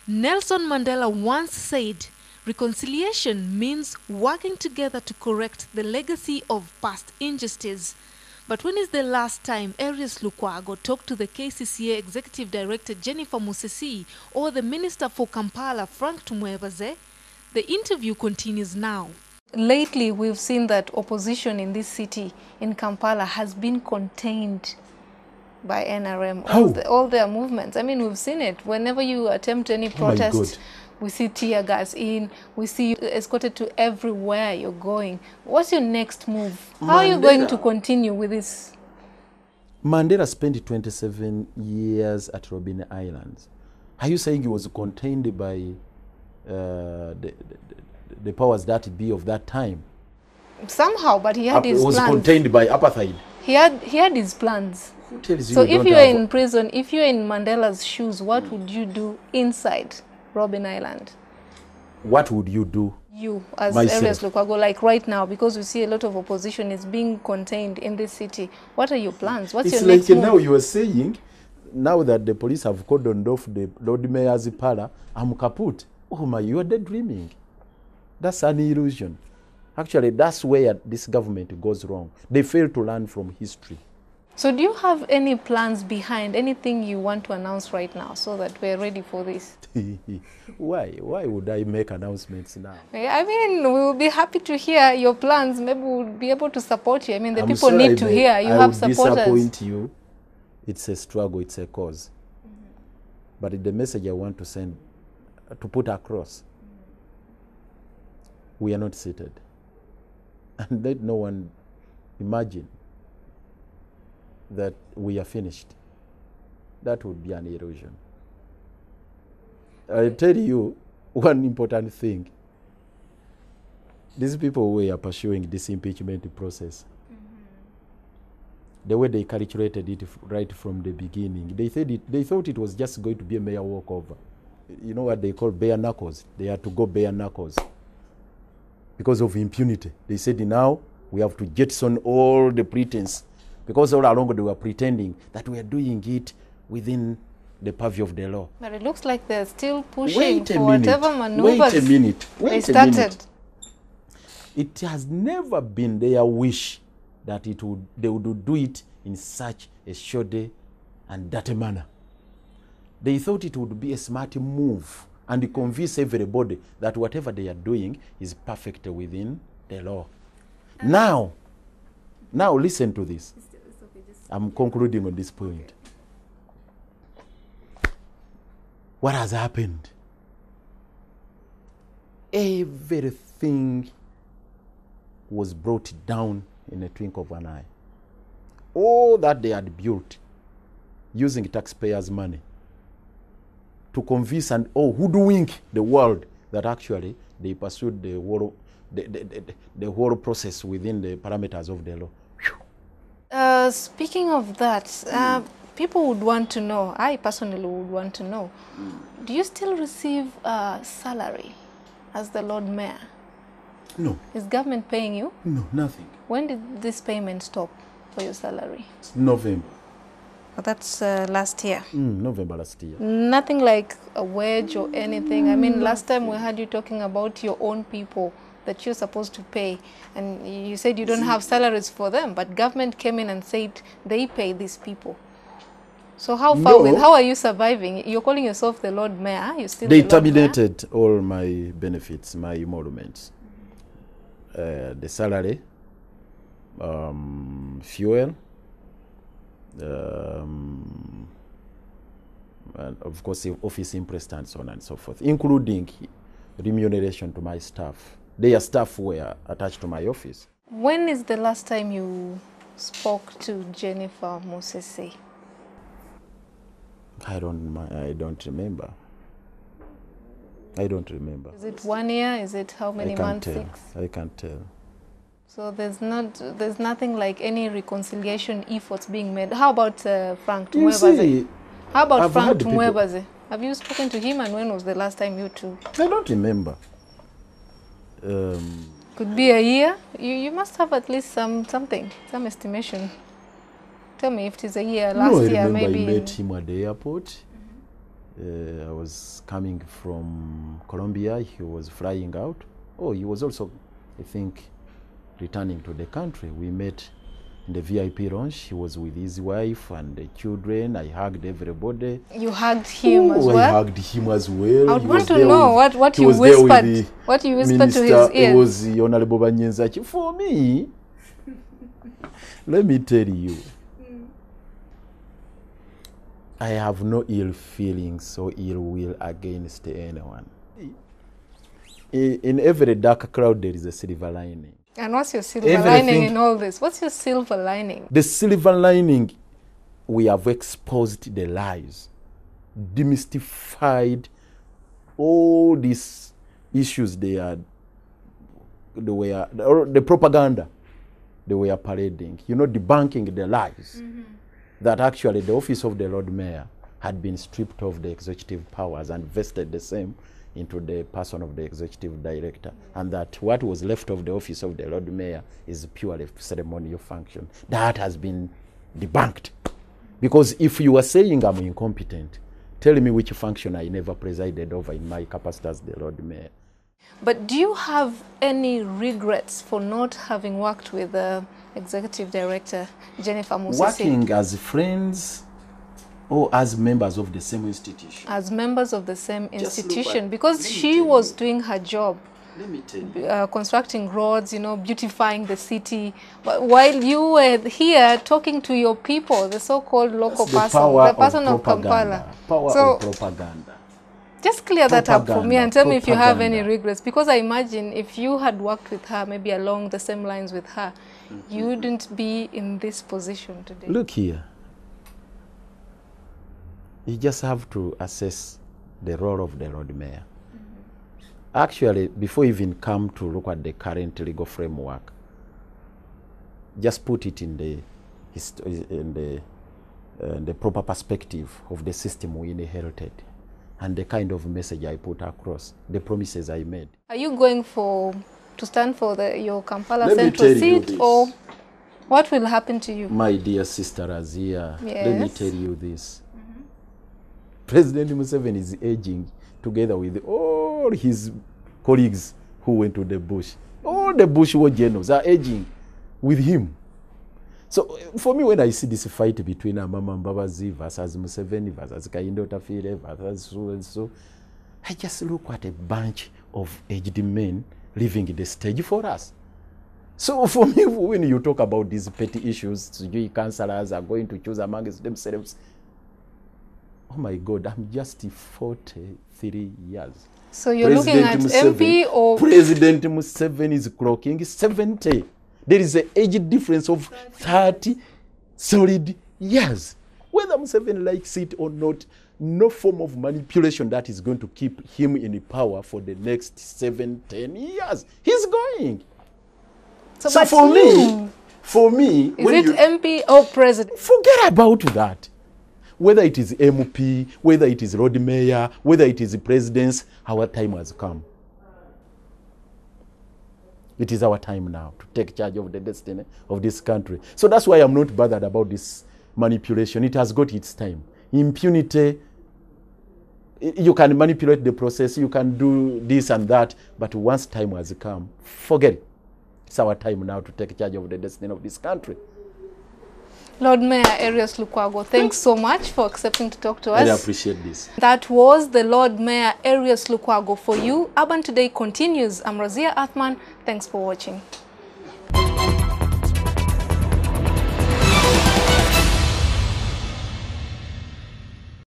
Nelson Mandela once said, reconciliation means working together to correct the legacy of past injustice. But when is the last time ERIAS LUKWAGO talked to the KCCA Executive Director Jennifer Musesi or the Minister for Kampala Frank Tumwebaze? The interview continues now. Lately, we've seen that opposition in this city, in Kampala, has been contained by NRM, all their movements. I mean, we've seen it. Whenever you attempt any protest, we see tear gas in, we see you escorted to everywhere you're going. What's your next move? How are you going to continue with this? Mandela spent 27 years at Robben Islands. Are you saying he was contained by the powers that be of that time? Somehow, but he had his plans. He was contained by apartheid. He had his plans. Who tells you so if you're in prison, if you're in Mandela's shoes, what would you do inside Robben Island? What would you do? You, as ERIAS LUKWAGO, like right now, because we see a lot of opposition is being contained in this city. What are your plans? What's your next move? It's like now you are saying, now that the police have cordoned off the Lord Mayor's parlor, I'm kaput. Oh my, you are daydreaming. That's an illusion. Actually, that's where this government goes wrong. They fail to learn from history. So do you have any plans behind, anything you want to announce right now so that we're ready for this? Why would I make announcements now? I mean, we will be happy to hear your plans. Maybe we'll be able to support you. I mean, the people need to hear. You have supporters. I will disappoint you. It's a struggle, it's a cause. But the message I want to send, to put across, we are not seated. And let no one imagine that we are finished. That would be an illusion. I'll tell you one important thing. These people who are pursuing this impeachment process, the way they calculated it right from the beginning, they thought it was just going to be a mere walkover. You know what they call bare knuckles? They had to go bare knuckles because of impunity. They said now we have to jettison all the pretense, because all along they were pretending that we are doing it within the purview of the law. But it looks like they're still pushing for whatever Wait maneuvers a minute. they started. It has never been their wish that they would do it in such a shoddy and dirty manner. They thought it would be a smart move and convince everybody that whatever they are doing is perfect within the law. Now listen to this. I'm concluding on this point. What has happened? Everything was brought down in a twinkle of an eye. All that they had built using taxpayers' money to convince and hoodwink the world that actually they pursued the whole process within the parameters of the law. Speaking of that, people would want to know, I personally would want to know, do you still receive a salary as the Lord Mayor? No. Is government paying you? No, nothing. When did this payment stop for your salary? November. Oh, that's last year? November last year. Nothing like a wage or anything? I mean, last time we had you talking about your own people that you're supposed to pay, and you said you don't have salaries for them, but government came in and said they pay these people. So how are you surviving? You're calling yourself the Lord Mayor. You still they terminated all my benefits, my emoluments. The salary, fuel, and of course office imprest and so on and so forth, including remuneration to my staff. Their staff were attached to my office. When is the last time you spoke to Jennifer Musesi? I don't remember. I don't remember. Is it 1 year? Is it how many months? 6? I can't tell. So there's nothing like any reconciliation efforts being made. How about Frank Tumwebaze? How about Frank Tumwebaze? Have you spoken to him, and when was the last time you two? I don't remember. Could be a year. You must have at least some estimation. Tell me if it is a year, last year, maybe. I met him at the airport. I was coming from Colombia. He was flying out. Oh, he was also, I think, returning to the country. We met in the VIP lounge. He was with his wife and the children. I hugged everybody. You hugged him as well? I hugged him as well. I would want to know what you whispered. What you whispered to his ear. It was the Honorable Banyenzachi. For me, let me tell you, I have no ill feelings or ill will against anyone. In every dark cloud, there is a silver lining. And what's your silver lining in all this? What's your silver lining? The silver lining, we have exposed the lies, demystified all these issues the propaganda they were parading, debunking the lies that actually the office of the Lord Mayor had been stripped of the executive powers and vested the same into the person of the executive director, and that what was left of the office of the Lord Mayor is purely ceremonial function. That has been debunked. Because if you are saying I'm incompetent, tell me which function I never presided over in my capacity as the Lord Mayor. But do you have any regrets for not having worked with the executive director, Jennifer Musisi? Working as friends or as members of the same institution? As members of the same institution, because she was doing her job. Let me tell you. Constructing roads, beautifying the city. But while you were here talking to your people, the so-called local person, the person of Kampala. Power of propaganda. Just clear that up for me and tell me if you have any regrets. Because I imagine if you had worked with her, maybe along the same lines with her, you wouldn't be in this position today. Look here. You just have to assess the role of the Lord Mayor. Actually, before you even come to look at the current legal framework, just put it in the proper perspective of the system we inherited and the kind of message I put across, the promises I made. Are you going to stand for your Kampala Central seat, or what will happen to you? My dear sister Azia, yes. Let me tell you this. President Museveni is aging together with all his colleagues who went to the bush. All the bush war generals are aging with him. So for me, when I see this fight between Amama Mbabazi versus Museveni versus Kayinde Otafiire versus so and so, I just look at a bunch of aged men leaving the stage for us. So for me, when you talk about these petty issues, councillors are going to choose amongst themselves. Oh my God, I'm just 43 years. So you're looking at MP or... President Museveni is clocking 70. There is an age difference of 30 solid years. Whether Museveni likes it or not, no form of manipulation that is going to keep him in power for the next 7-10 years. He's going. So for me... Is it MP or president? Forget about that. Whether it is MP, whether it is road mayor, whether it is presidents, our time has come. It is our time now to take charge of the destiny of this country. So that's why I'm not bothered about this manipulation. It has got its time. Impunity, you can manipulate the process, you can do this and that, but once time has come, forget it. It's our time now to take charge of the destiny of this country. Lord Mayor ERIAS LUKWAGO, thanks so much for accepting to talk to us. I appreciate this. That was the Lord Mayor ERIAS LUKWAGO for you. Urban Today continues. I'm Razia Athman. Thanks for watching.